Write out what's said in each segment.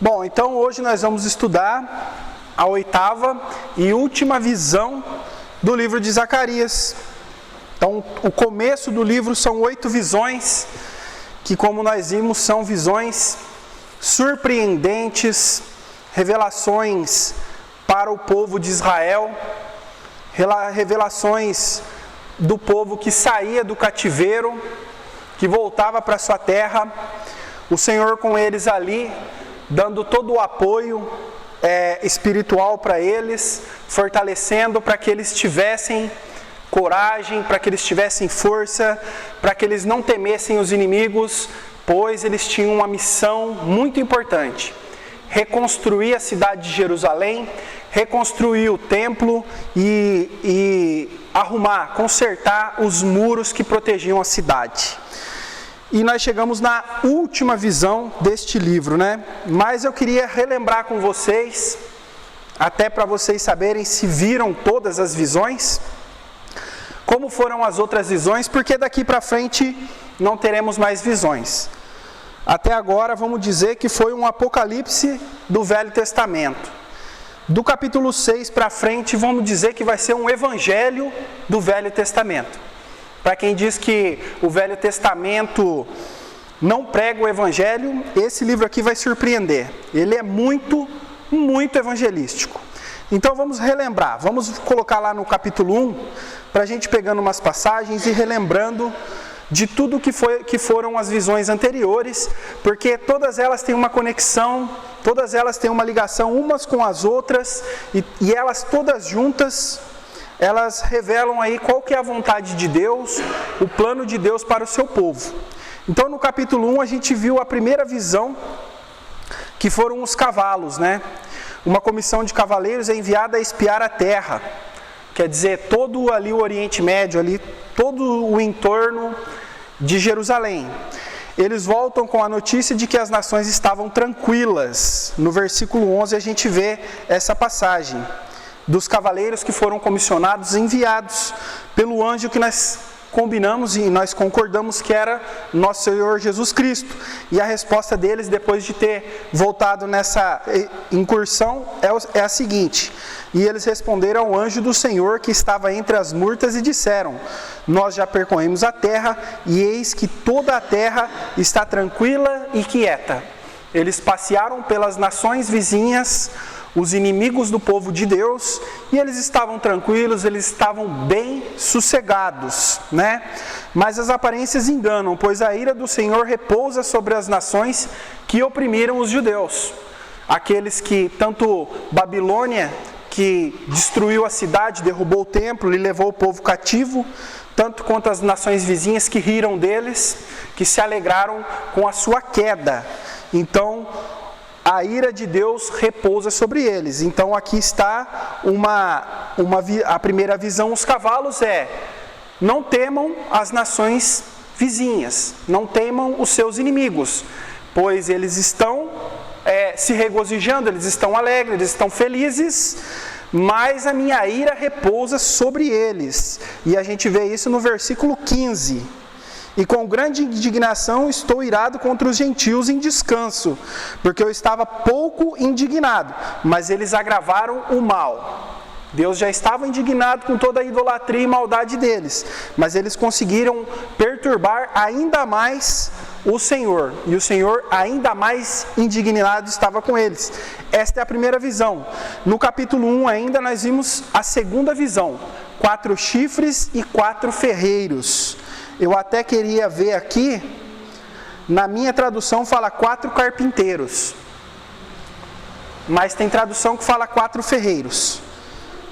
Bom, então hoje nós vamos estudar a 8ª e última visão do livro de Zacarias. Então, o começo do livro são 8 visões, que como nós vimos, são visões surpreendentes, revelações para o povo de Israel, revelações do povo que saía do cativeiro, que voltava para sua terra, o Senhor com eles ali, dando todo o apoio espiritual para eles, fortalecendo para que eles tivessem coragem, para que eles tivessem força, para que eles não temessem os inimigos, pois eles tinham uma missão muito importante: reconstruir a cidade de Jerusalém, reconstruir o templo e arrumar, consertar os muros que protegiam a cidade. E nós chegamos na última visão deste livro, né? Mas eu queria relembrar com vocês, até para vocês saberem se viram todas as visões, como foram as outras visões, porque daqui para frente não teremos mais visões. Até agora vamos dizer que foi um apocalipse do Velho Testamento. Do capítulo 6 para frente vamos dizer que vai ser um evangelho do Velho Testamento. Para quem diz que o Velho Testamento não prega o Evangelho, esse livro aqui vai surpreender. Ele é muito, muito evangelístico. Então vamos relembrar, vamos colocar lá no capítulo 1, para a gente pegando umas passagens e relembrando de tudo que foram as visões anteriores, porque todas elas têm uma conexão, todas elas têm uma ligação umas com as outras, e elas todas juntas, elas revelam aí qual que é a vontade de Deus, o plano de Deus para o seu povo. Então no capítulo 1 a gente viu a primeira visão, que foram os cavalos, né? Uma comissão de cavaleiros é enviada a espiar a terra, quer dizer, todo ali o Oriente Médio, ali, todo o entorno de Jerusalém. Eles voltam com a notícia de que as nações estavam tranquilas. No versículo 11 a gente vê essa passagem dos cavaleiros que foram comissionados, enviados pelo anjo que nós combinamos e nós concordamos que era nosso Senhor Jesus Cristo. E a resposta deles, depois de ter voltado nessa incursão, é a seguinte: e eles responderam ao anjo do Senhor que estava entre as murtas e disseram: nós já percorremos a terra e eis que toda a terra está tranquila e quieta. Eles passearam pelas nações vizinhas, os inimigos do povo de Deus, e eles estavam tranquilos, eles estavam bem sossegados, né? Mas as aparências enganam, pois a ira do Senhor repousa sobre as nações que oprimiram os judeus. Aqueles que, tanto Babilônia, que destruiu a cidade, derrubou o templo e levou o povo cativo, tanto quanto as nações vizinhas que riram deles, que se alegraram com a sua queda. Então, a ira de Deus repousa sobre eles. Então aqui está a primeira visão, os cavalos não temam as nações vizinhas, não temam os seus inimigos, pois eles estão se regozijando, eles estão alegres, eles estão felizes, mas a minha ira repousa sobre eles. E a gente vê isso no versículo 15. E com grande indignação estou irado contra os gentios em descanso, porque eu estava pouco indignado, mas eles agravaram o mal. Deus já estava indignado com toda a idolatria e maldade deles, mas eles conseguiram perturbar ainda mais o Senhor, e o Senhor ainda mais indignado estava com eles. Esta é a primeira visão. No capítulo 1 ainda nós vimos a segunda visão: 4 chifres e 4 ferreiros. Eu até queria ver aqui, na minha tradução fala 4 carpinteiros, mas tem tradução que fala 4 ferreiros,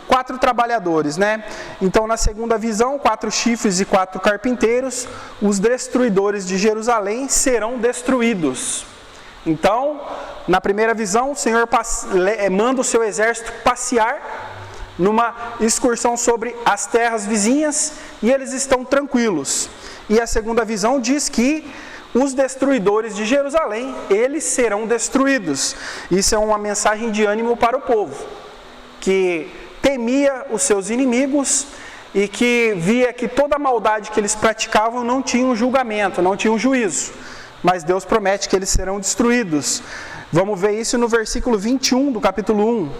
4 trabalhadores, né? Então na segunda visão, 4 chifres e 4 carpinteiros, os destruidores de Jerusalém serão destruídos. Então, na primeira visão, o Senhor manda o seu exército passear numa excursão sobre as terras vizinhas, e eles estão tranquilos. E a segunda visão diz que os destruidores de Jerusalém, eles serão destruídos. Isso é uma mensagem de ânimo para o povo, que temia os seus inimigos e que via que toda a maldade que eles praticavam não tinha um julgamento, não tinha um juízo. Mas Deus promete que eles serão destruídos. Vamos ver isso no versículo 21 do capítulo 1.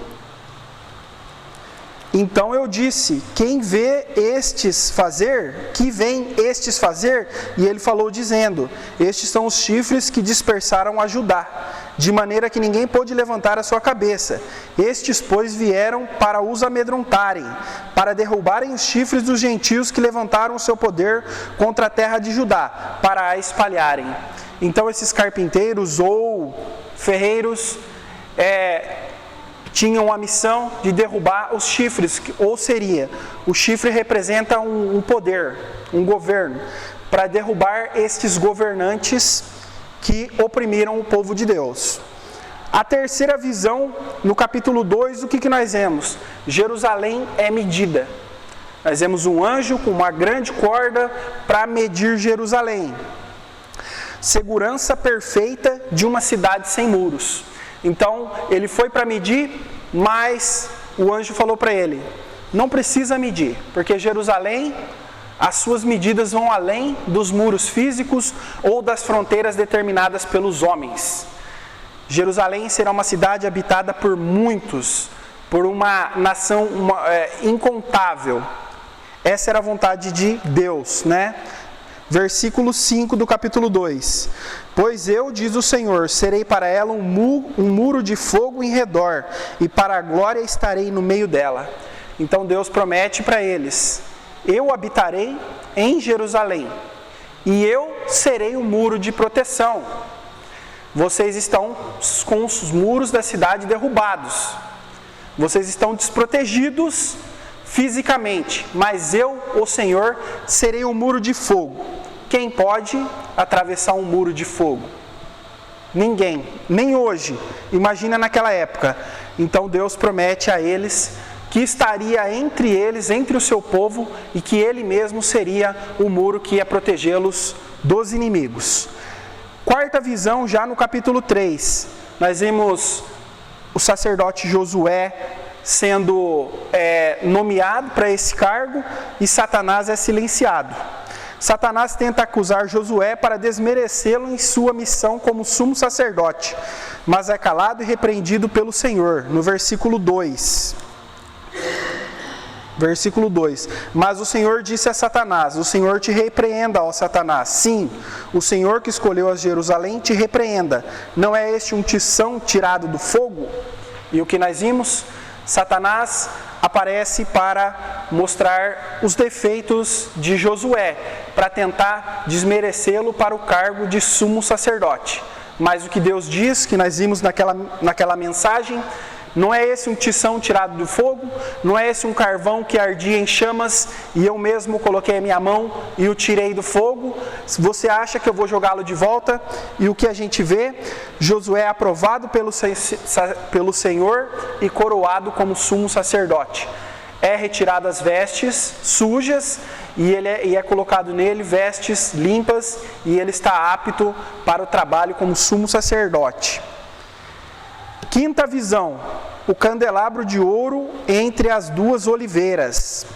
Então eu disse, quem vê estes fazer? Que vem estes fazer? E ele falou dizendo, estes são os chifres que dispersaram a Judá, de maneira que ninguém pôde levantar a sua cabeça. Estes, pois, vieram para os amedrontarem, para derrubarem os chifres dos gentios que levantaram o seu poder contra a terra de Judá, para a espalharem. Então esses carpinteiros ou ferreiros tinham a missão de derrubar os chifres, ou seria, o chifre representa um poder, um governo, para derrubar estes governantes que oprimiram o povo de Deus. A terceira visão, no capítulo 2, o que nós vemos? Jerusalém é medida. Nós vemos um anjo com uma grande corda para medir Jerusalém. Segurança perfeita de uma cidade sem muros. Então, ele foi para medir, mas o anjo falou para ele, não precisa medir, porque Jerusalém, as suas medidas vão além dos muros físicos ou das fronteiras determinadas pelos homens. Jerusalém será uma cidade habitada por muitos, por uma nação incontável. Essa era a vontade de Deus, né? Versículo 5 do capítulo 2. Pois eu, diz o Senhor, serei para ela um muro de fogo em redor, e para a glória estarei no meio dela. Então Deus promete para eles, eu habitarei em Jerusalém, e eu serei um muro de proteção. Vocês estão com os muros da cidade derrubados, vocês estão desprotegidos fisicamente, mas eu, o Senhor, serei um muro de fogo. Quem pode atravessar um muro de fogo? Ninguém, nem hoje. Imagina naquela época. Então Deus promete a eles que estaria entre eles, entre o seu povo, e que Ele mesmo seria o muro que ia protegê-los dos inimigos. Quarta visão, já no capítulo 3, nós vimos o sacerdote Josué sendo nomeado para esse cargo, e Satanás é silenciado. Satanás tenta acusar Josué para desmerecê-lo em sua missão como sumo sacerdote, mas é calado e repreendido pelo Senhor, no versículo 2. Versículo 2. Mas o Senhor disse a Satanás, o Senhor te repreenda, ó Satanás. Sim, o Senhor que escolheu a Jerusalém te repreenda. Não é este um tição tirado do fogo? E o que nós vimos? Satanás aparece para mostrar os defeitos de Josué, para tentar desmerecê-lo para o cargo de sumo sacerdote. Mas o que Deus diz, que nós vimos naquela mensagem, não é esse um tição tirado do fogo, não é esse um carvão que ardia em chamas e eu mesmo coloquei a minha mão e o tirei do fogo. Você acha que eu vou jogá-lo de volta? E o que a gente vê? Josué é aprovado pelo Senhor e coroado como sumo sacerdote. É retirado as vestes sujas e é colocado nele vestes limpas, e ele está apto para o trabalho como sumo sacerdote. Quinta visão, o candelabro de ouro entre as duas oliveiras.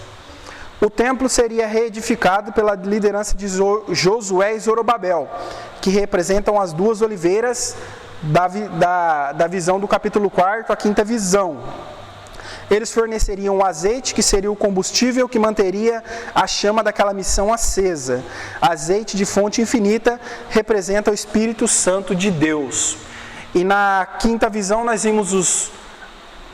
O templo seria reedificado pela liderança de Josué e Zorobabel, que representam as duas oliveiras da visão do capítulo 4, a quinta visão. Eles forneceriam o azeite, que seria o combustível que manteria a chama daquela missão acesa. Azeite de fonte infinita representa o Espírito Santo de Deus. E na quinta visão nós vimos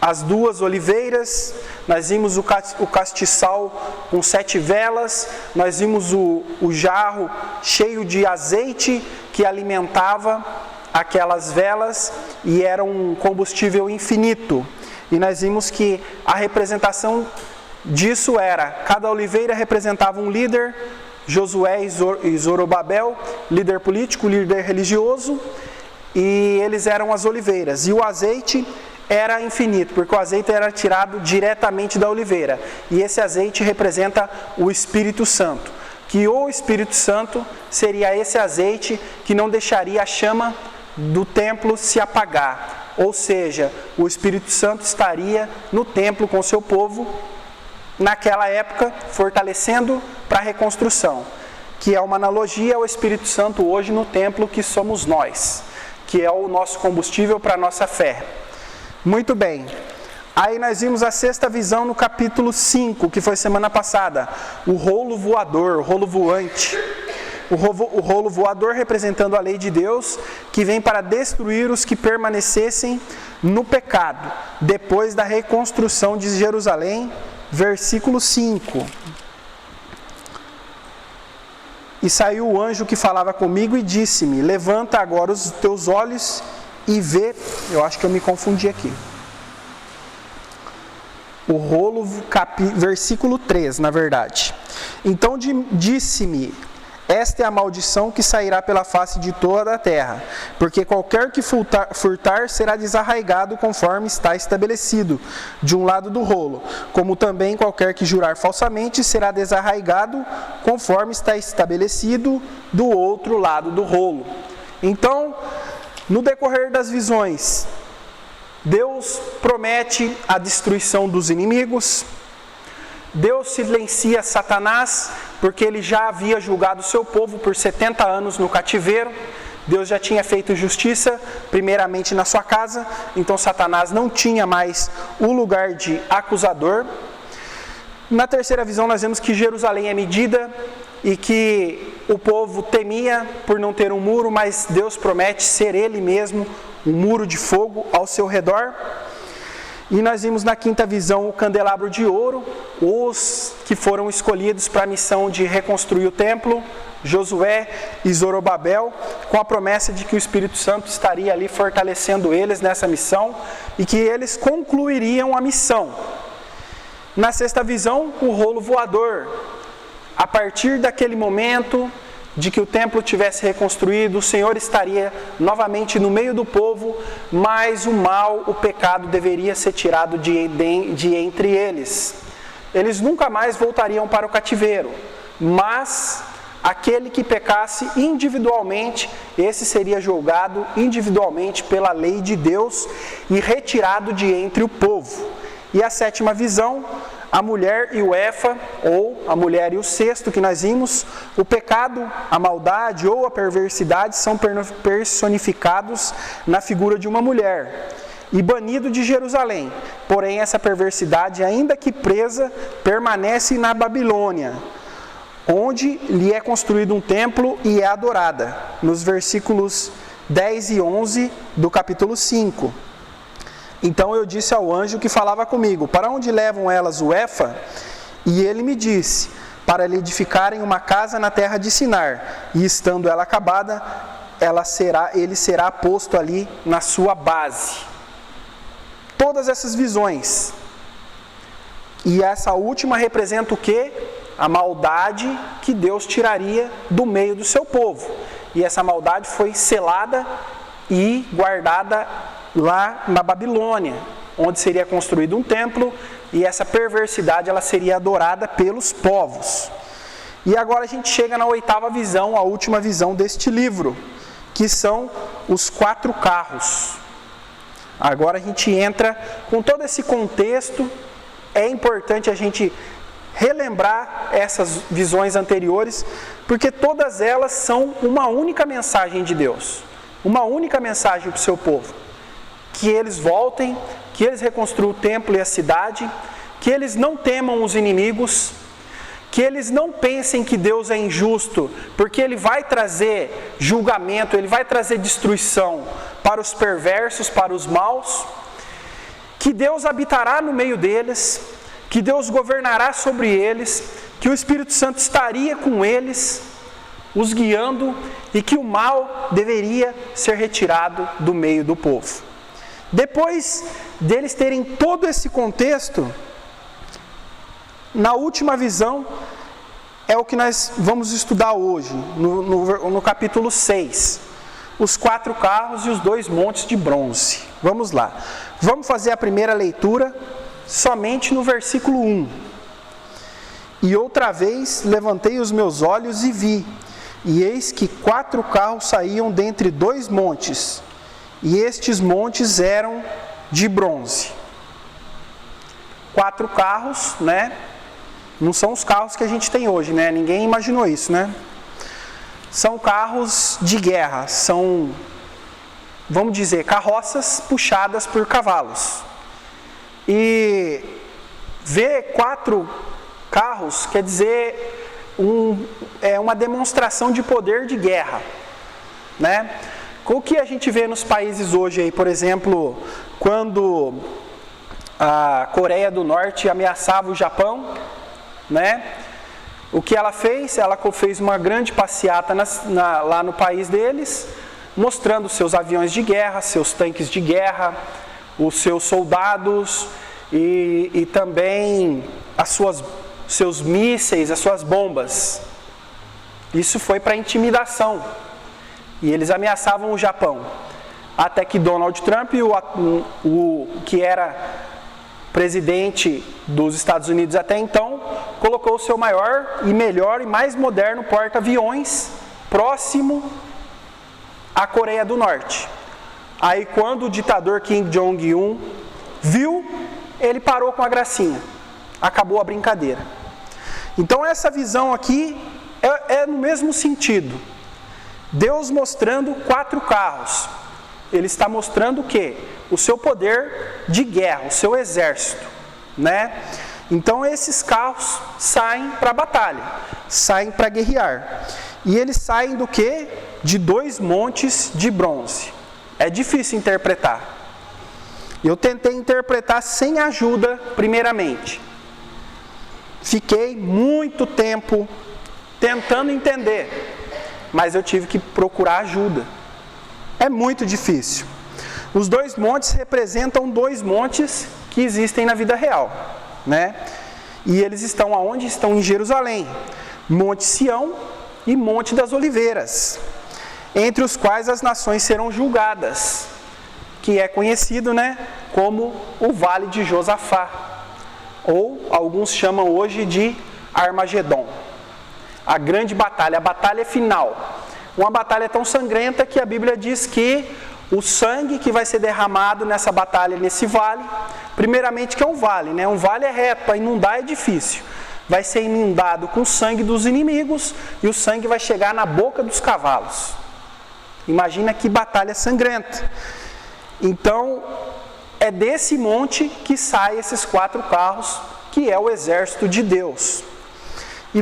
as duas oliveiras, nós vimos o castiçal com 7 velas, nós vimos o jarro cheio de azeite que alimentava aquelas velas e era um combustível infinito. E nós vimos que a representação disso era, cada oliveira representava um líder, Josué e Zorobabel, líder político, líder religioso, e eles eram as oliveiras, e o azeite era infinito, porque o azeite era tirado diretamente da oliveira, e esse azeite representa o Espírito Santo, que o Espírito Santo seria esse azeite que não deixaria a chama do templo se apagar, ou seja, o Espírito Santo estaria no templo com o seu povo, naquela época, fortalecendo para a reconstrução, que é uma analogia ao Espírito Santo hoje no templo que somos nós, que é o nosso combustível para a nossa fé. Muito bem. Aí nós vimos a sexta visão no capítulo 5, que foi semana passada. O rolo voador, o rolo voante. O rolo voador representando a lei de Deus, que vem para destruir os que permanecessem no pecado, depois da reconstrução de Jerusalém, versículo 5. E saiu o anjo que falava comigo e disse-me: levanta agora os teus olhos e vê. Eu acho que eu me confundi aqui. O rolo, versículo 3, na verdade. Então disse-me: esta é a maldição que sairá pela face de toda a terra, porque qualquer que furtar será desarraigado conforme está estabelecido de um lado do rolo, como também qualquer que jurar falsamente será desarraigado conforme está estabelecido do outro lado do rolo. Então, no decorrer das visões, Deus promete a destruição dos inimigos. Deus silencia Satanás, porque ele já havia julgado o seu povo por 70 anos no cativeiro. Deus já tinha feito justiça, primeiramente na sua casa, então Satanás não tinha mais o lugar de acusador. Na terceira visão nós vemos que Jerusalém é medida e que o povo temia por não ter um muro, mas Deus promete ser Ele mesmo um muro de fogo ao seu redor. E nós vimos na quinta visão o candelabro de ouro, os que foram escolhidos para a missão de reconstruir o templo, Josué e Zorobabel, com a promessa de que o Espírito Santo estaria ali fortalecendo eles nessa missão e que eles concluiriam a missão. Na sexta visão, o rolo voador. A partir daquele momento de que o templo tivesse reconstruído, o Senhor estaria novamente no meio do povo, mas o mal, o pecado deveria ser tirado de entre eles. Eles nunca mais voltariam para o cativeiro, mas aquele que pecasse individualmente, esse seria julgado individualmente pela lei de Deus e retirado de entre o povo. E a sétima visão, a mulher e o Efa, ou a mulher e o cesto que nós vimos, o pecado, a maldade ou a perversidade são personificados na figura de uma mulher e banido de Jerusalém. Porém, essa perversidade, ainda que presa, permanece na Babilônia, onde lhe é construído um templo e é adorada, nos versículos 10 e 11 do capítulo 5. Então eu disse ao anjo que falava comigo: para onde levam elas o Efa? E ele me disse: para lhe edificarem uma casa na terra de Sinar, e estando ela acabada, ele será posto ali na sua base. Todas essas visões. E essa última representa o quê? A maldade que Deus tiraria do meio do seu povo. E essa maldade foi selada e guardada lá na Babilônia, onde seria construído um templo, e essa perversidade ela seria adorada pelos povos. E agora a gente chega na oitava visão, a última visão deste livro, que são os 4 carros. Agora a gente entra com todo esse contexto. É importante a gente relembrar essas visões anteriores, porque todas elas são uma única mensagem de Deus, uma única mensagem para o seu povo: que eles voltem, que eles reconstruam o templo e a cidade, que eles não temam os inimigos, que eles não pensem que Deus é injusto, porque Ele vai trazer julgamento, Ele vai trazer destruição para os perversos, para os maus, que Deus habitará no meio deles, que Deus governará sobre eles, que o Espírito Santo estaria com eles, os guiando, e que o mal deveria ser retirado do meio do povo. Depois deles terem todo esse contexto, na última visão, é o que nós vamos estudar hoje, no capítulo 6. Os 4 carros e os 2 montes de bronze. Vamos lá. Vamos fazer a primeira leitura somente no versículo 1. E outra vez levantei os meus olhos e vi, e eis que 4 carros saíam dentre 2 montes, e estes montes eram de bronze. 4 carros, né? Não são os carros que a gente tem hoje, né? Ninguém imaginou isso, né? São carros de guerra, são vamos dizer, carroças puxadas por cavalos. E ver 4 carros quer dizer uma demonstração de poder de guerra, né? O que a gente vê nos países hoje aí, por exemplo, quando a Coreia do Norte ameaçava o Japão, né? O que ela fez? Ela fez uma grande passeata lá no país deles, mostrando seus aviões de guerra, seus tanques de guerra, os seus soldados e também seus mísseis, as suas bombas. Isso foi para intimidação. E eles ameaçavam o Japão. Até que Donald Trump, o que era presidente dos Estados Unidos até então, colocou o seu maior e melhor e mais moderno porta-aviões próximo à Coreia do Norte. Aí quando o ditador Kim Jong-un viu, ele parou com a gracinha. Acabou a brincadeira. Então essa visão aqui é no mesmo sentido. Deus mostrando 4 carros. Ele está mostrando o quê? O seu poder de guerra, o seu exército, né? Então esses carros saem para a batalha, saem para guerrear. E eles saem do quê? De 2 montes de bronze. É difícil interpretar. Eu tentei interpretar sem ajuda, primeiramente. Fiquei muito tempo tentando entender, mas eu tive que procurar ajuda. É muito difícil. Os 2 montes representam 2 montes que existem na vida real, né? E eles estão aonde? Estão em Jerusalém. Monte Sião e Monte das Oliveiras, entre os quais as nações serão julgadas, que é conhecido, né, como o Vale de Josafá, ou alguns chamam hoje de Armagedon. A grande batalha, a batalha final. Uma batalha tão sangrenta que a Bíblia diz que o sangue que vai ser derramado nessa batalha, nesse vale, primeiramente que é um vale, né? Um vale é reto, para inundar é difícil. Vai ser inundado com o sangue dos inimigos e o sangue vai chegar na boca dos cavalos. Imagina que batalha sangrenta. Então, é desse monte que saem esses 4 carros, que é o exército de Deus. E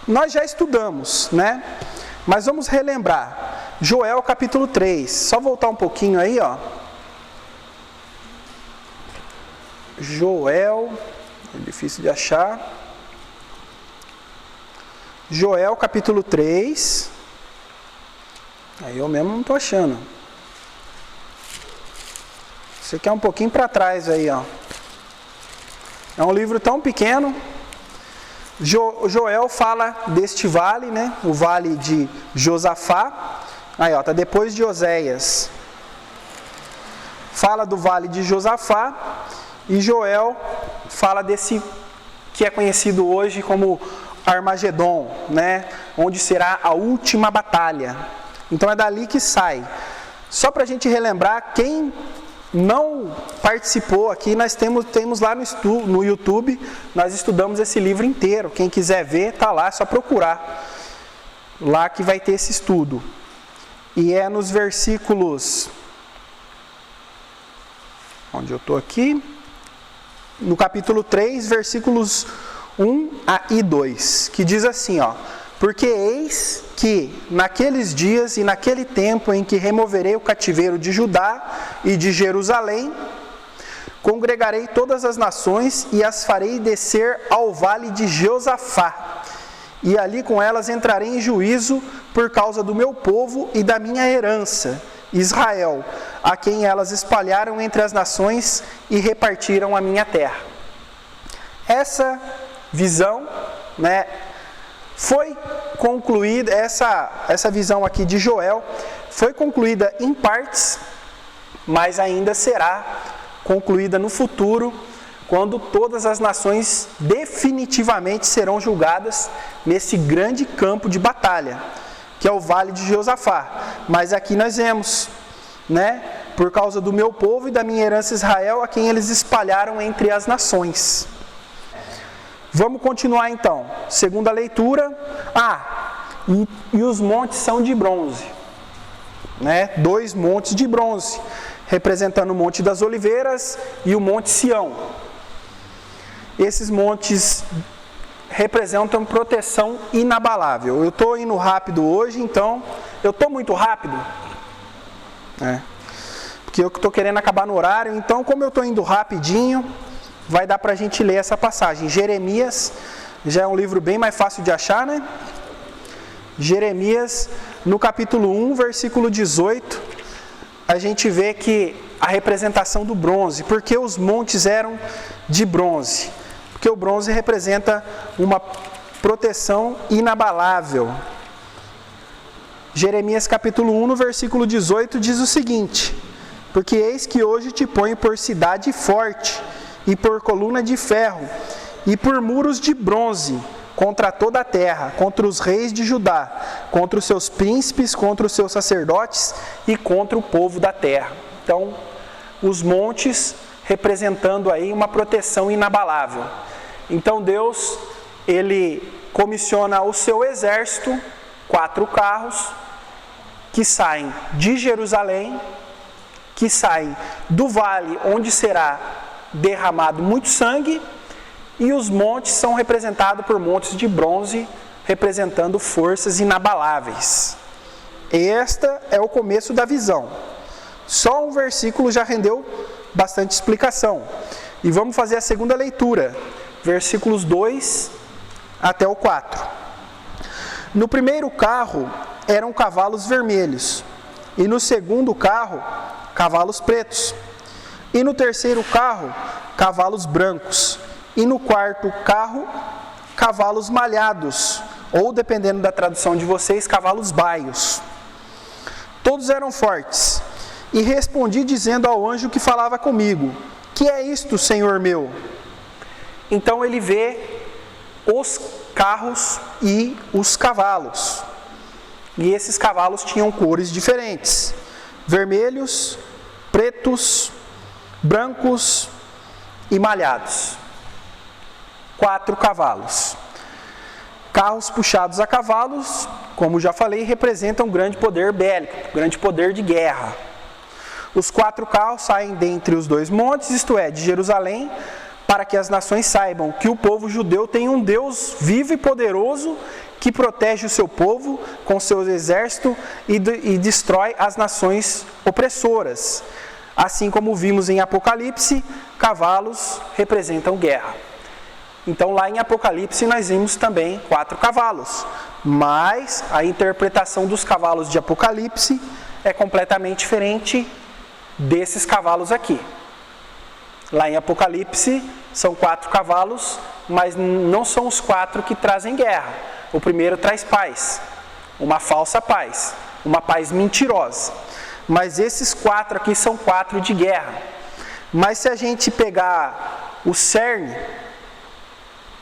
nós já estudamos, né? Mas vamos relembrar. Joel capítulo 3, só voltar um pouquinho aí, ó. Joel, é difícil de achar. Joel capítulo 3. Aí eu mesmo não estou achando. Você quer um pouquinho para trás aí, ó. É um livro tão pequeno. Joel fala deste vale, né? O vale de Josafá. Aí, ó, tá depois de Oséias. Fala do vale de Josafá. E Joel fala desse que é conhecido hoje como Armagedon, né? Onde será a última batalha. Então é dali que sai. Só para a gente relembrar, quem não participou aqui, nós temos lá no YouTube, nós estudamos esse livro inteiro. Quem quiser ver, tá lá, é só procurar. Lá que vai ter esse estudo. E é nos versículos... Onde eu estou aqui? No capítulo 3, versículos 1 e 2, que diz assim, ó: porque eis que naqueles dias e naquele tempo em que removerei o cativeiro de Judá e de Jerusalém, congregarei todas as nações e as farei descer ao vale de Josafá, e ali com elas entrarei em juízo por causa do meu povo e da minha herança, Israel, a quem elas espalharam entre as nações e repartiram a minha terra. Essa visão, né, foi concluída, essa visão aqui de Joel foi concluída em partes, mas ainda será concluída no futuro, quando todas as nações definitivamente serão julgadas nesse grande campo de batalha, que é o Vale de Josafá. Mas aqui nós vemos, né, por causa do meu povo e da minha herança Israel, a quem eles espalharam entre as nações. Vamos continuar então. Segunda leitura. E os montes são de bronze. né? 2 montes de bronze, representando o Monte das Oliveiras e o Monte Sião. Esses montes representam proteção inabalável. Eu estou indo rápido hoje, então eu estou muito rápido, porque eu estou querendo acabar no horário. Então, como eu estou indo rapidinho, vai dar para a gente ler essa passagem. Jeremias já é um livro bem mais fácil de achar, né? Jeremias, no capítulo 1, versículo 18, a gente vê que a representação do bronze, porque os montes eram de bronze, porque o bronze representa uma proteção inabalável. Jeremias capítulo 1, no versículo 18, diz o seguinte: porque eis que hoje te ponho por cidade forte, e por coluna de ferro, e por muros de bronze, contra toda a terra, contra os reis de Judá, contra os seus príncipes, contra os seus sacerdotes e contra o povo da terra. Então, os montes representando aí uma proteção inabalável. Então Deus, Ele comissiona o seu exército, 4 carros, que saem de Jerusalém, que saem do vale onde será derramado muito sangue, e os montes são representados por montes de bronze, representando forças inabaláveis. Este é o começo da visão. Só um versículo já rendeu bastante explicação. E vamos fazer a segunda leitura, versículos 2 até o 4. No primeiro carro eram cavalos vermelhos, e no segundo carro, cavalos pretos, e no terceiro carro, cavalos brancos, e no quarto carro, cavalos malhados, ou dependendo da tradução de vocês, cavalos baios. Todos eram fortes. E respondi dizendo ao anjo que falava comigo: que é isto, Senhor meu? Então ele vê os carros e os cavalos. E esses cavalos tinham cores diferentes: vermelhos, pretos, brancos e malhados. 4 cavalos. Carros puxados a cavalos, como já falei, representam grande poder bélico, grande poder de guerra. Os 4 carros saem dentre os 2 montes, isto é, de Jerusalém, para que as nações saibam que o povo judeu tem um Deus vivo e poderoso que protege o seu povo com seus exércitos e destrói as nações opressoras. Assim como vimos em Apocalipse, cavalos representam guerra. Então lá em Apocalipse nós vimos também 4 cavalos, mas a interpretação dos cavalos de Apocalipse é completamente diferente desses cavalos aqui. Lá em Apocalipse são 4 cavalos, mas não são os 4 que trazem guerra. O primeiro traz paz, uma falsa paz, uma paz mentirosa. Mas esses 4 aqui são 4 de guerra. Mas se a gente pegar o cerne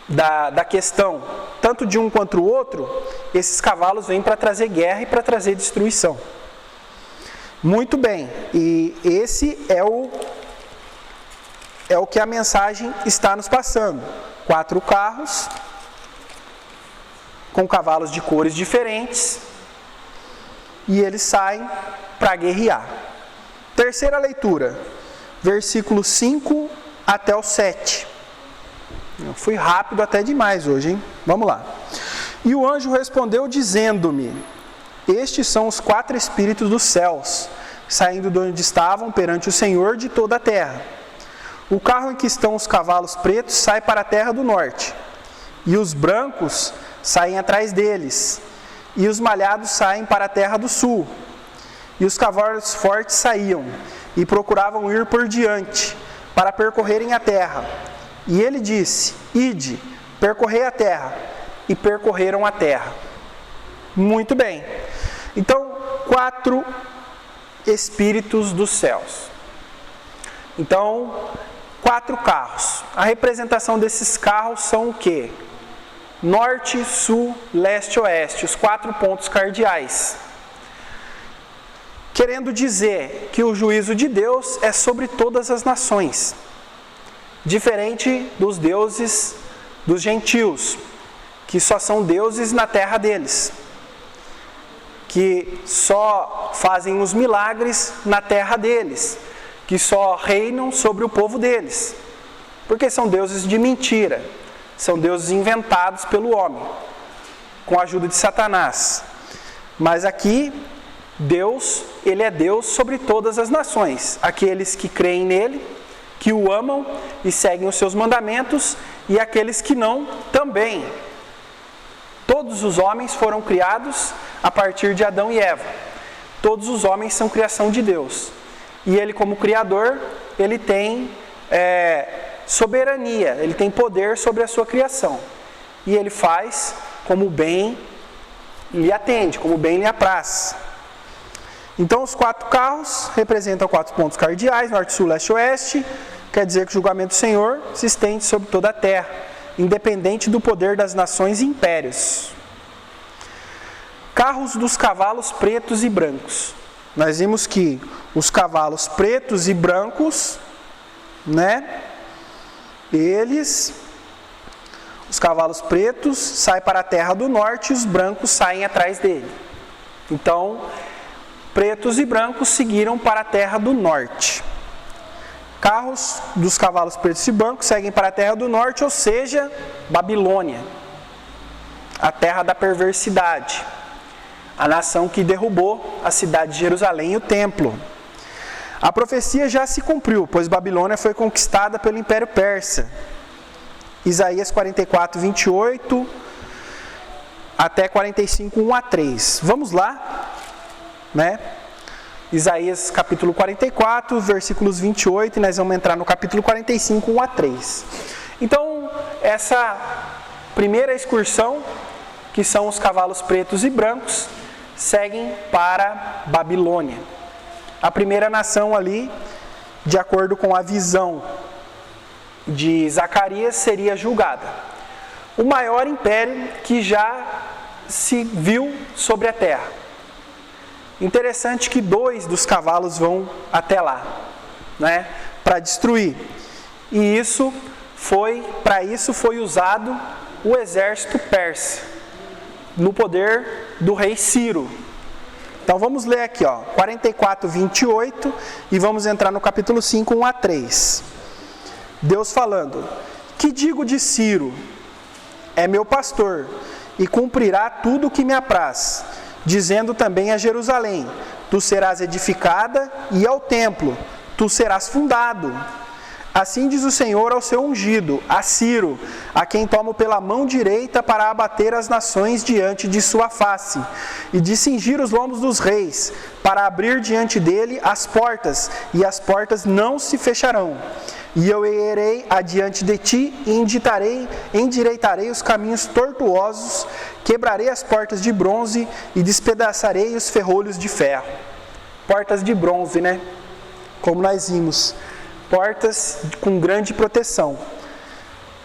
da questão, tanto de um quanto o outro, esses cavalos vêm para trazer guerra e para trazer destruição. Muito bem, e esse é o que a mensagem está nos passando. 4 carros, com cavalos de cores diferentes, e eles saem para guerrear. Terceira leitura, versículo 5 até o 7. Eu fui rápido até demais hoje, hein? Vamos lá. E o anjo respondeu dizendo-me: estes são os 4 espíritos dos céus, saindo de onde estavam perante o Senhor de toda a terra. O carro em que estão os cavalos pretos sai para a terra do norte, e os brancos saem atrás deles, e os malhados saem para a terra do sul. E os cavalos fortes saíam, e procuravam ir por diante, para percorrerem a terra. E ele disse: ide, percorrei a terra. E percorreram a terra. Muito bem. Então, 4 espíritos dos céus. Então, 4 carros. A representação desses carros são o quê? Norte, sul, leste, oeste. Os 4 pontos cardeais. Querendo dizer que o juízo de Deus é sobre todas as nações. Diferente dos deuses dos gentios, que só são deuses na terra deles, que só fazem os milagres na terra deles, que só reinam sobre o povo deles, porque são deuses de mentira, são deuses inventados pelo homem, com a ajuda de Satanás. Mas aqui, Deus, Ele é Deus sobre todas as nações, aqueles que creem nele, que o amam e seguem os seus mandamentos, e aqueles que não, também. Todos os homens foram criados a partir de Adão e Eva. Todos os homens são criação de Deus. E Ele, como Criador, Ele tem soberania, Ele tem poder sobre a sua criação. E Ele faz como bem lhe atende, como bem lhe apraz. Então, os 4 carros representam 4 pontos cardeais, norte, sul, leste e oeste. Quer dizer que o julgamento do Senhor se estende sobre toda a terra, independente do poder das nações e impérios. Carros dos cavalos pretos e brancos. Nós vimos que os cavalos pretos e brancos, os cavalos pretos saem para a terra do norte e os brancos saem atrás dele. Então, pretos e brancos seguiram para a terra do norte. Carros dos cavalos pretos e brancos seguem para a terra do norte, ou seja, Babilônia, a terra da perversidade, a nação que derrubou a cidade de Jerusalém e o templo. A profecia já se cumpriu, pois Babilônia foi conquistada pelo Império Persa. Isaías 44, 28 até 45, 1 a 3. Vamos lá, Isaías capítulo 44, versículos 28, e nós vamos entrar no capítulo 45, 1 a 3. Então, essa primeira excursão, que são os cavalos pretos e brancos, seguem para Babilônia. A primeira nação ali, de acordo com a visão de Zacarias, seria julgada. O maior império que já se viu sobre a terra. Interessante que 2 dos cavalos vão até lá, para destruir. E para isso foi usado o exército persa, no poder do rei Ciro. Então vamos ler aqui, 44, 28, e vamos entrar no capítulo 5, 1 a 3. Deus falando: que digo de Ciro? É meu pastor, e cumprirá tudo o que me apraz. Dizendo também a Jerusalém: tu serás edificada, e ao templo: tu serás fundado. Assim diz o Senhor ao seu ungido, a Ciro, a quem tomo pela mão direita para abater as nações diante de sua face, e de cingir os lombos dos reis, para abrir diante dele as portas, e as portas não se fecharão. E eu irei adiante de ti e endireitarei os caminhos tortuosos, quebrarei as portas de bronze e despedaçarei os ferrolhos de ferro. Portas de bronze, Como nós vimos. Portas com grande proteção.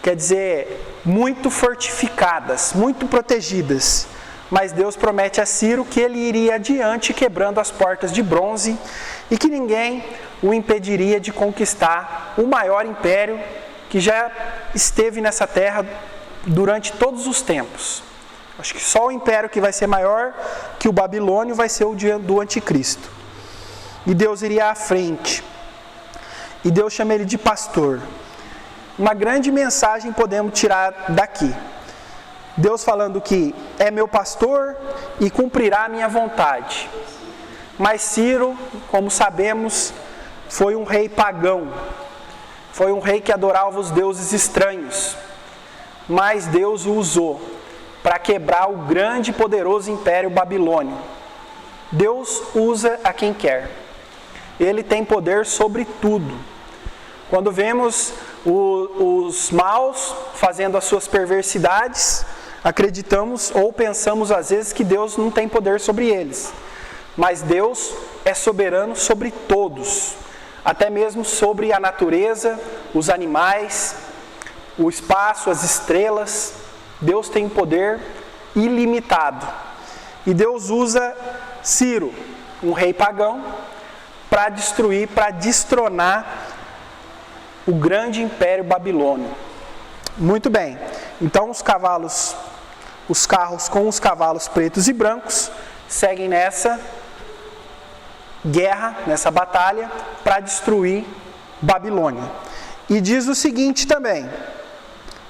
Quer dizer, muito fortificadas, muito protegidas. Mas Deus promete a Ciro que ele iria adiante quebrando as portas de bronze e que ninguém o impediria de conquistar o maior império que já esteve nessa terra durante todos os tempos. Acho que só o império que vai ser maior que o babilônio vai ser o dia do anticristo. E Deus iria à frente. E Deus chama ele de pastor. Uma grande mensagem podemos tirar daqui. Deus falando que é meu pastor e cumprirá a minha vontade. Mas Ciro, como sabemos, foi um rei pagão. Foi um rei que adorava os deuses estranhos. Mas Deus o usou para quebrar o grande e poderoso império babilônio. Deus usa a quem quer. Ele tem poder sobre tudo. Quando vemos os maus fazendo as suas perversidades, acreditamos ou pensamos às vezes que Deus não tem poder sobre eles. Mas Deus é soberano sobre todos, até mesmo sobre a natureza, os animais, o espaço, as estrelas. Deus tem poder ilimitado. E Deus usa Ciro, um rei pagão, para destruir, para destronar o grande império babilônio. Muito bem. Então os carros com os cavalos pretos e brancos seguem nessa guerra, nessa batalha, para destruir Babilônia. E diz o seguinte também,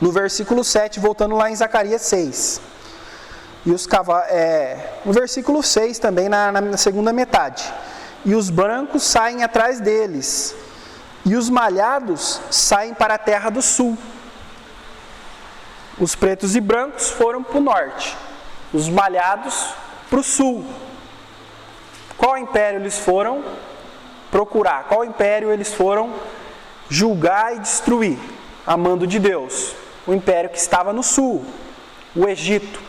no versículo 7, voltando lá em Zacarias 6. E os no versículo 6 também, na segunda metade. E os brancos saem atrás deles, e os malhados saem para a terra do sul. Os pretos e brancos foram para o norte, os malhados para o sul. Qual império eles foram procurar? Qual império eles foram julgar e destruir? A mando de Deus. O império que estava no sul, o Egito.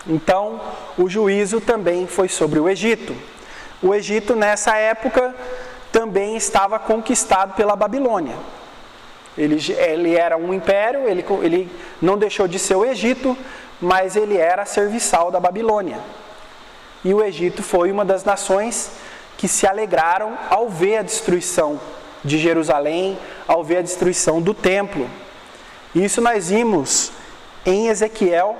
Então, o juízo também foi sobre o Egito. O Egito, nessa época, também estava conquistado pela Babilônia. Ele era um império, ele não deixou de ser o Egito, mas ele era serviçal da Babilônia. E o Egito foi uma das nações que se alegraram ao ver a destruição de Jerusalém, ao ver a destruição do templo. Isso nós vimos em Ezequiel,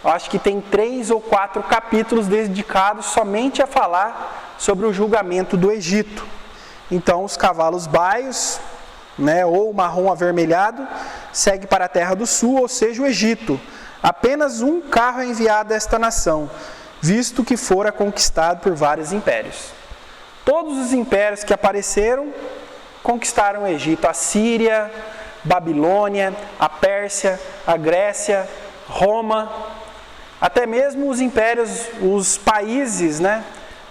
acho que tem 3 ou 4 capítulos dedicados somente a falar sobre o julgamento do Egito. Então os cavalos baios, ou marrom avermelhado, segue para a terra do sul, ou seja, o Egito. Apenas um carro é enviado a esta nação, visto que fora conquistado por vários impérios. Todos os impérios que apareceram conquistaram o Egito. A Síria, Babilônia, a Pérsia, a Grécia, Roma, até mesmo os impérios, os países,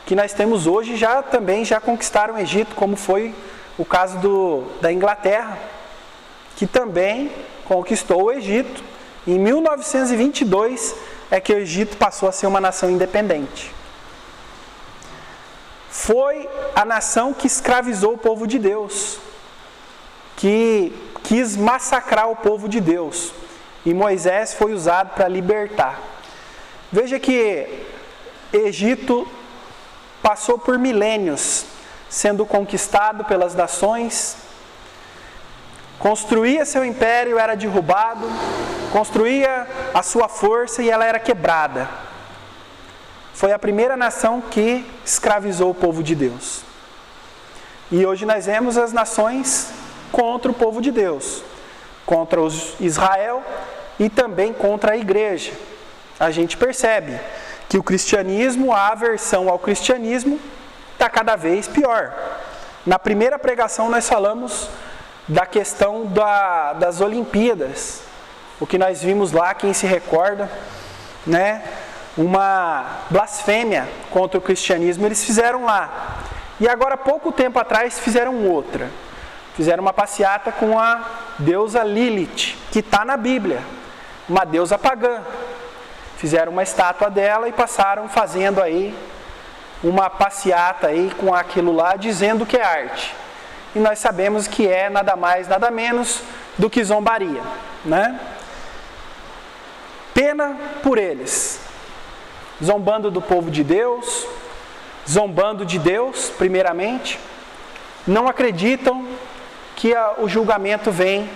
que nós temos hoje também já conquistaram o Egito, como foi o caso da Inglaterra, que também conquistou o Egito. Em 1922 é que o Egito passou a ser uma nação independente. Foi a nação que escravizou o povo de Deus, que quis massacrar o povo de Deus. E Moisés foi usado para libertar. Veja que Egito passou por milênios sendo conquistado pelas nações, construía seu império, era derrubado, construía a sua força e ela era quebrada. Foi a primeira nação que escravizou o povo de Deus. E hoje nós vemos as nações contra o povo de Deus, contra Israel e também contra a igreja. A gente percebe que o cristianismo, a aversão ao cristianismo, está cada vez pior. Na primeira pregação nós falamos da questão das Olimpíadas. O que nós vimos lá, quem se recorda, uma blasfêmia contra o cristianismo, eles fizeram lá. E agora, pouco tempo atrás, fizeram outra. Fizeram uma passeata com a deusa Lilith, que está na Bíblia, uma deusa pagã. Fizeram uma estátua dela e passaram fazendo aí uma passeata aí com aquilo lá, dizendo que é arte. E nós sabemos que é nada mais, nada menos do que zombaria, Pena por eles, zombando do povo de Deus, zombando de Deus, primeiramente, não acreditam que o julgamento vem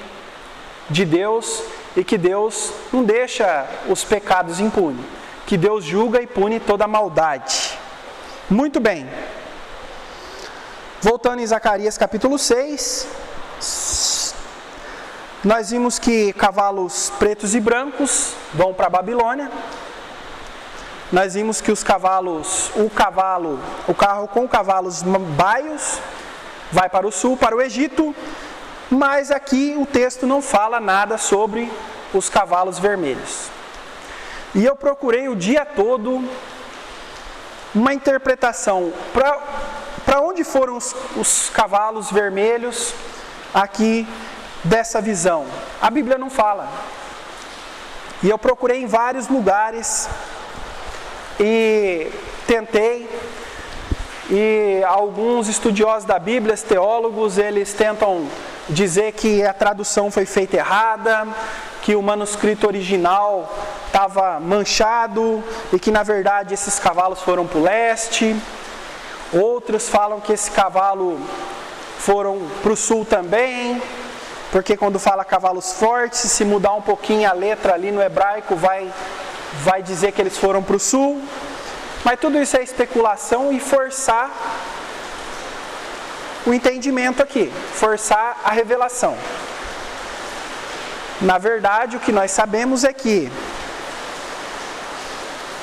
de Deus e que Deus não deixa os pecados impunes, que Deus julga e pune toda a maldade. Muito bem. Voltando em Zacarias capítulo 6, nós vimos que cavalos pretos e brancos vão para a Babilônia. Nós vimos que o carro com cavalos baios vai para o sul, para o Egito, mas aqui o texto não fala nada sobre os cavalos vermelhos. E eu procurei o dia todo uma interpretação para onde foram os cavalos vermelhos aqui dessa visão. A Bíblia não fala. E eu procurei em vários lugares e tentei, e alguns estudiosos da Bíblia, teólogos, eles tentam dizer que a tradução foi feita errada, que o manuscrito original estava manchado e que na verdade esses cavalos foram para o leste. Outros falam que esse cavalo foram para o sul também, porque quando fala cavalos fortes, se mudar um pouquinho a letra ali no hebraico vai vai dizer que eles foram para o sul, mas tudo isso é especulação e forçar o entendimento aqui, forçar a revelação. Na verdade, o que nós sabemos é que...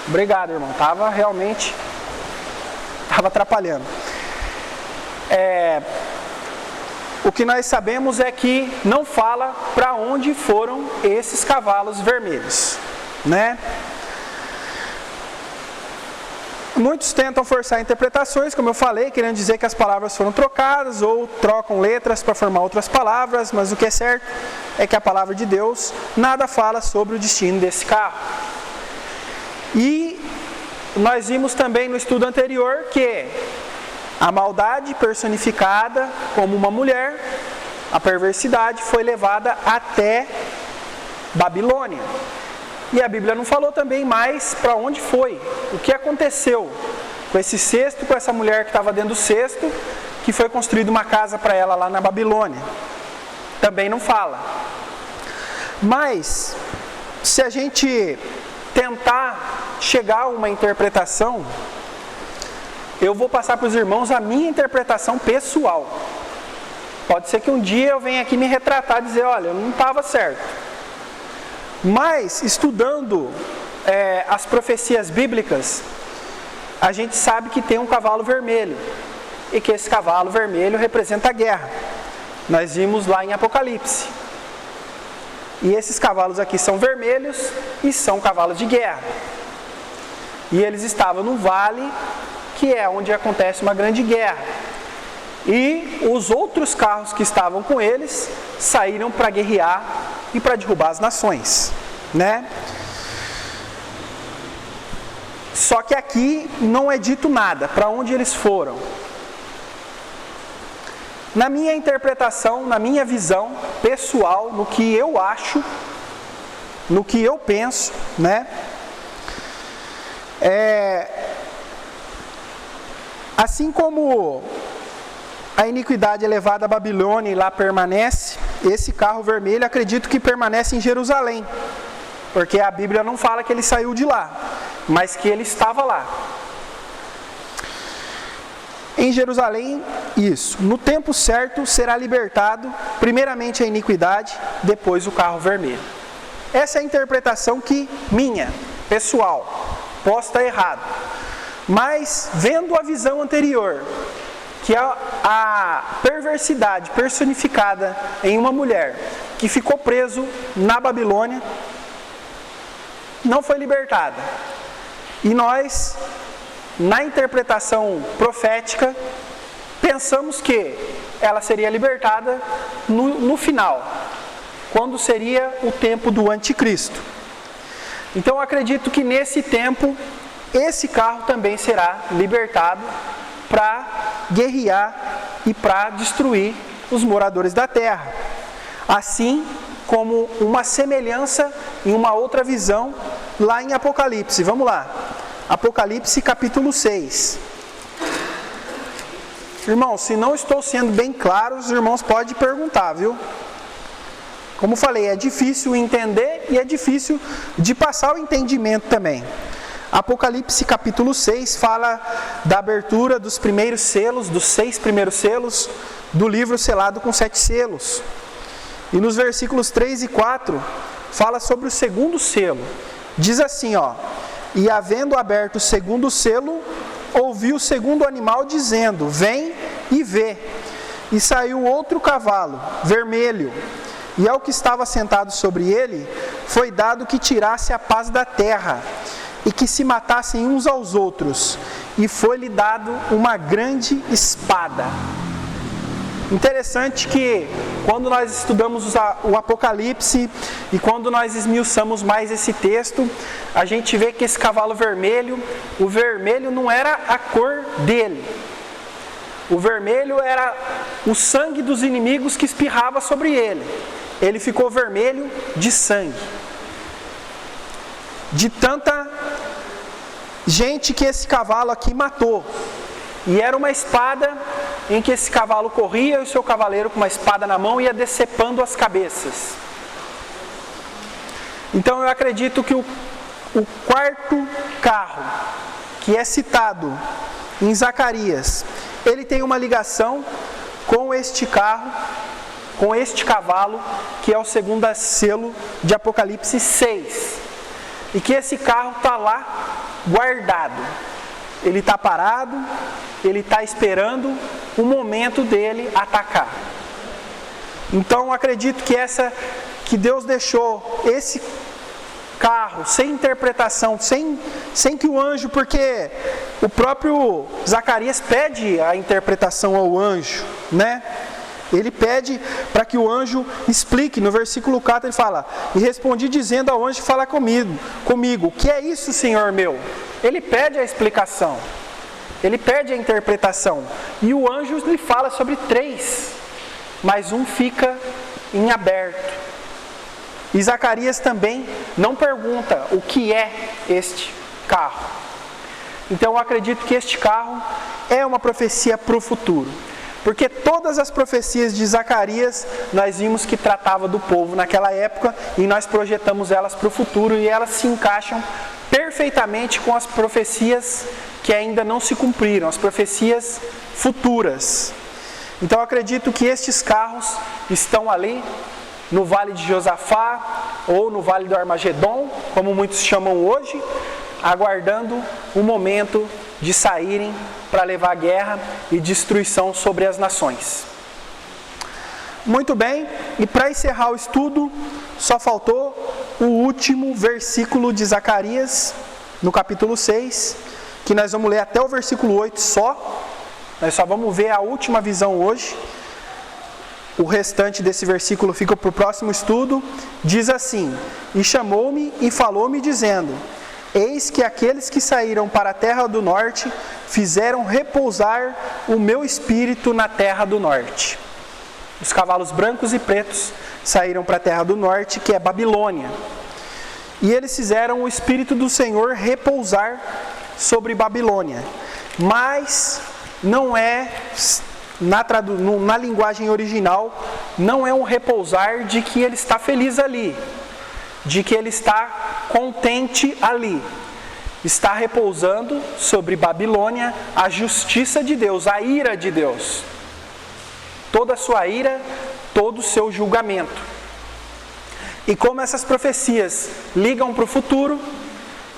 Obrigado, irmão, estava atrapalhando. O que nós sabemos é que não fala para onde foram esses cavalos vermelhos, né? Muitos tentam forçar interpretações, como eu falei, querendo dizer que as palavras foram trocadas ou trocam letras para formar outras palavras, mas o que é certo é que a palavra de Deus nada fala sobre o destino desse carro. E nós vimos também no estudo anterior que a maldade personificada como uma mulher, a perversidade, foi levada até Babilônia. E a Bíblia não falou também mais para onde foi, o que aconteceu com esse cesto, com essa mulher que estava dentro do cesto, que foi construída uma casa para ela lá na Babilônia. Também não fala. Mas, se a gente tentar chegar a uma interpretação, eu vou passar para os irmãos a minha interpretação pessoal. Pode ser que um dia eu venha aqui me retratar e dizer, olha, não estava certo. Mas, estudando as profecias bíblicas, a gente sabe que tem um cavalo vermelho. E que esse cavalo vermelho representa a guerra. Nós vimos lá em Apocalipse. E esses cavalos aqui são vermelhos e são cavalos de guerra. E eles estavam no vale, que é onde acontece uma grande guerra. E os outros carros que estavam com eles saíram para guerrear e para derrubar as nações, né? Só que aqui não é dito nada, para onde eles foram. Na minha interpretação, na minha visão pessoal, no que eu acho, no que eu penso, né? Assim como a iniquidade é levada à Babilônia e lá permanece, esse carro vermelho acredito que permanece em Jerusalém, porque a Bíblia não fala que ele saiu de lá, mas que ele estava lá. Em Jerusalém, isso. No tempo certo será libertado, primeiramente a iniquidade, depois o carro vermelho. Essa é a interpretação minha, pessoal. Posso estar errado. Mas, vendo a visão anterior, que a perversidade personificada em uma mulher que ficou preso na Babilônia, não foi libertada. E nós, na interpretação profética, pensamos que ela seria libertada no final, quando seria o tempo do anticristo. Então eu acredito que nesse tempo, esse carro também será libertado para guerrear e para destruir os moradores da terra. Assim como uma semelhança em uma outra visão lá em Apocalipse. Vamos lá. Apocalipse capítulo 6. Irmãos, se não estou sendo bem claro, os irmãos podem perguntar, viu? Como falei, é difícil entender e é difícil de passar o entendimento também. Apocalipse capítulo 6 fala da abertura dos primeiros selos, dos 6 primeiros selos do livro selado com 7 selos. E nos versículos 3 e 4 fala sobre o segundo selo. Diz assim, ó: e havendo aberto o segundo selo, ouvi o segundo animal dizendo: vem e vê. E saiu outro cavalo, vermelho, e ao que estava sentado sobre ele, foi dado que tirasse a paz da terra, e que se matassem uns aos outros, e foi-lhe dado uma grande espada. Interessante que quando nós estudamos o Apocalipse e quando nós esmiuçamos mais esse texto, a gente vê que esse cavalo vermelho, o vermelho não era a cor dele. O vermelho era o sangue dos inimigos que espirrava sobre ele. Ele ficou vermelho de sangue. De tanta gente que esse cavalo aqui matou. E era uma espada em que esse cavalo corria e o seu cavaleiro com uma espada na mão ia decepando as cabeças. Então eu acredito que O quarto carro, que é citado em Zacarias, ele tem uma ligação com este carro, com este cavalo, que é o segundo selo de Apocalipse 6. E que esse carro está lá guardado. Ele está parado, ele está esperando o momento dele atacar. Então acredito que Deus deixou esse carro sem interpretação, sem que o anjo, porque o próprio Zacarias pede a interpretação ao anjo, né? Ele pede para que o anjo explique. No versículo 4 ele fala: e respondi dizendo ao anjo que fala comigo, o que é isso, Senhor meu? Ele pede a explicação, ele pede a interpretação, e o anjo lhe fala sobre 3, mas um fica em aberto. E Zacarias também não pergunta o que é este carro. Então eu acredito que este carro é uma profecia para o futuro. Porque todas as profecias de Zacarias, nós vimos que tratava do povo naquela época, e nós projetamos elas para o futuro, e elas se encaixam perfeitamente com as profecias que ainda não se cumpriram, as profecias futuras. Então eu acredito que estes carros estão ali, no Vale de Josafá, ou no Vale do Armagedon, como muitos chamam hoje, aguardando o momento de saírem para levar guerra e destruição sobre as nações. Muito bem, e para encerrar o estudo, só faltou o último versículo de Zacarias, no capítulo 6, que nós vamos ler até o versículo 8 só. Nós só vamos ver a última visão hoje. O restante desse versículo fica para o próximo estudo. Diz assim: e chamou-me e falou-me dizendo: eis que aqueles que saíram para a terra do norte fizeram repousar o meu espírito na terra do norte. Os cavalos brancos e pretos saíram para a terra do norte, que é Babilônia. E eles fizeram o espírito do Senhor repousar sobre Babilônia. Mas não é, na linguagem original, não é um repousar de que ele está feliz ali, de que ele está contente ali. Está repousando sobre Babilônia a justiça de Deus, a ira de Deus. Toda a sua ira, todo o seu julgamento. E como essas profecias ligam para o futuro,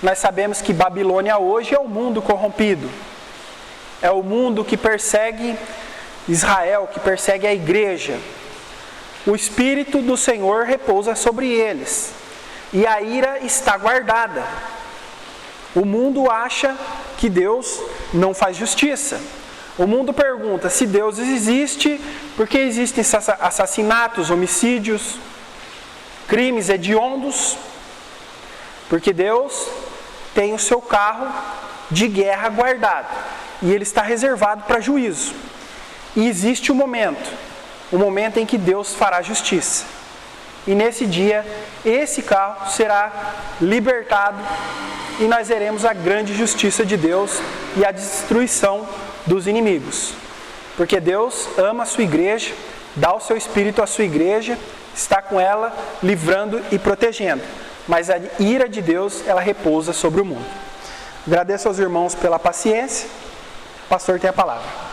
nós sabemos que Babilônia hoje é o mundo corrompido. É o mundo que persegue Israel, que persegue a igreja. O Espírito do Senhor repousa sobre eles. E a ira está guardada. O mundo acha que Deus não faz justiça. O mundo pergunta se Deus existe, porque existem assassinatos, homicídios, crimes hediondos, porque Deus tem o seu carro de guerra guardado e ele está reservado para juízo. E existe um momento em que Deus fará justiça. E nesse dia, esse carro será libertado e nós veremos a grande justiça de Deus e a destruição dos inimigos. Porque Deus ama a sua igreja, dá o seu Espírito à sua igreja, está com ela, livrando e protegendo. Mas a ira de Deus, ela repousa sobre o mundo. Agradeço aos irmãos pela paciência. O pastor tem a palavra.